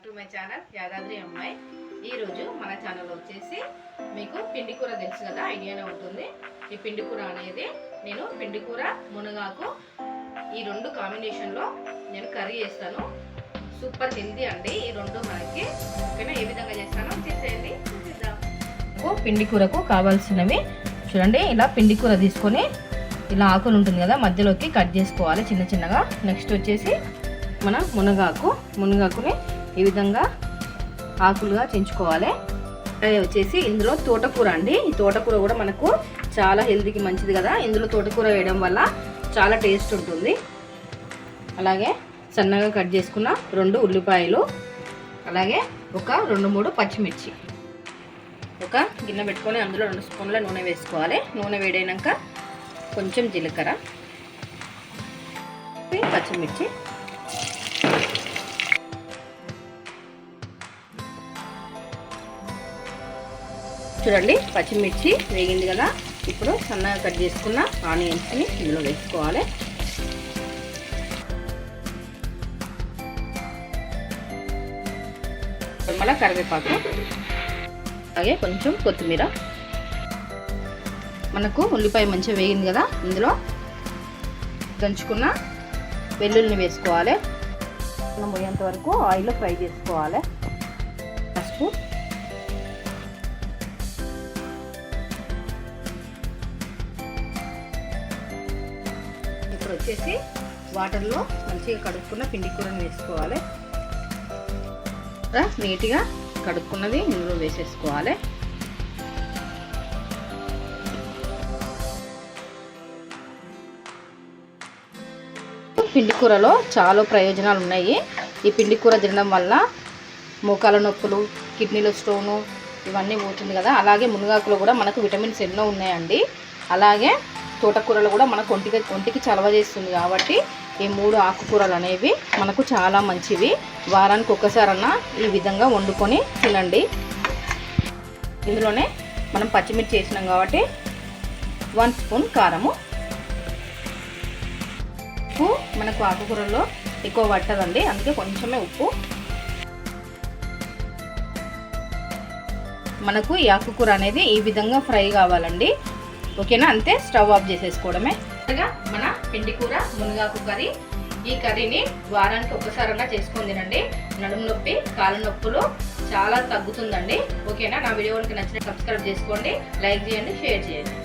To my channel Yadadri అమ్మాయి. ఈరోజు మన ఛానల్ వచ్చేసి మీకు పిండి కూర తెలుసు కదా, ఐడియానే ఉంటుంది. ఈ పిండి కూర అనేది నేను పిండి కూర మునగాకు ఈ రెండు కాంబినేషన్లో నేను కర్రీ చేస్తాను. సూపర్ హెల్దీ అండి ఈ రెండు మనకి. ఓకేనా, ఏ విధంగా చేస్తానో చేసేయండి, చూపిద్దాం. పిండి కూరకు కావాల్సినవి చూడండి. ఇలా పిండి కూర తీసుకొని ఇలా ఆకులు ఉంటుంది కదా, మధ్యలోకి కట్ చేసుకోవాలి చిన్న చిన్నగా. నెక్స్ట్ వచ్చేసి మన మునగాకుని ఈ విధంగా ఆకులుగా చించుకోవాలి. అది వచ్చేసి ఇందులో తోటకూర అండి. ఈ తోటకూర కూడా మనకు చాలా హెల్తీకి మంచిది కదా. ఇందులో తోటకూర వేయడం వల్ల చాలా టేస్ట్ ఉంటుంది. అలాగే సన్నగా కట్ చేసుకున్న 2 ఉల్లిపాయలు, అలాగే ఒక 2-3 పచ్చిమిర్చి. ఒక గిన్నె పెట్టుకొని అందులో 2 స్పూన్ల నూనె వేసుకోవాలి. నూనె వేడైనాక కొంచెం జీలకర్ర, పచ్చిమిర్చి, చూడండి పచ్చిమిర్చి వేగింది కదా. ఇప్పుడు సన్నగా కట్ చేసుకున్న ఆనియన్స్ని ఇందులో వేసుకోవాలి. మళ్ళీ కరివేపాకు, అలాగే కొంచెం కొత్తిమీర. మనకు ఉల్లిపాయ మంచిగా వేగింది కదా, ఇందులో దంచుకున్న వెల్లుల్లిని వేసుకోవాలి. పోయేంత వరకు ఆయిల్లో ఫ్రై చేసుకోవాలి. పసుపు, ఇప్పుడు వచ్చేసి వాటర్లో మంచిగా కడుక్కున్న పిండి కూరని వేసుకోవాలి. నీట్గా కడుక్కున్నది ఇందులో వేసేసుకోవాలి. పిండి కూరలో చాలా ప్రయోజనాలు ఉన్నాయి. ఈ పిండి కూర తినడం వల్ల మోకాల నొప్పులు, కిడ్నీలో స్టోను ఇవన్నీ పోతుంది కదా. అలాగే మునగాకులో కూడా మనకు విటమిన్స్ ఎన్నో ఉన్నాయండి. అలాగే తోటకూరలు కూడా మనకు ఒంటికి చలవ చేస్తుంది కాబట్టి ఈ 3 ఆకుకూరలు అనేవి మనకు చాలా మంచివి. వారానికి ఒక్కసారన్నా ఈ విధంగా వండుకొని తినండి. ఇందులోనే మనం పచ్చిమిర్చి వేసినాం కాబట్టి 1 స్పూన్ కారము. ఉప్పు మనకు ఆకుకూరల్లో ఎక్కువ పట్టదండి, అందుకే కొంచెమే ఉప్పు. మనకు ఈ ఆకుకూర అనేది ఈ విధంగా ఫ్రై కావాలండి. ఓకేనా, అంతే. స్టవ్ ఆఫ్ చేసేసుకోవడమే. మన పిండి కూర మునగాకు కర్రీ. ఈ కర్రీని వారానికి ఒక్కసారన్నా చేసుకొని తినండి. నడుము నొప్పి, కాళ్ళ నొప్పులు చాలా తగ్గుతుందండి. ఓకేనా, నా వీడియో నచ్చితే సబ్స్క్రైబ్ చేసుకోండి, లైక్ చేయండి, షేర్ చేయండి.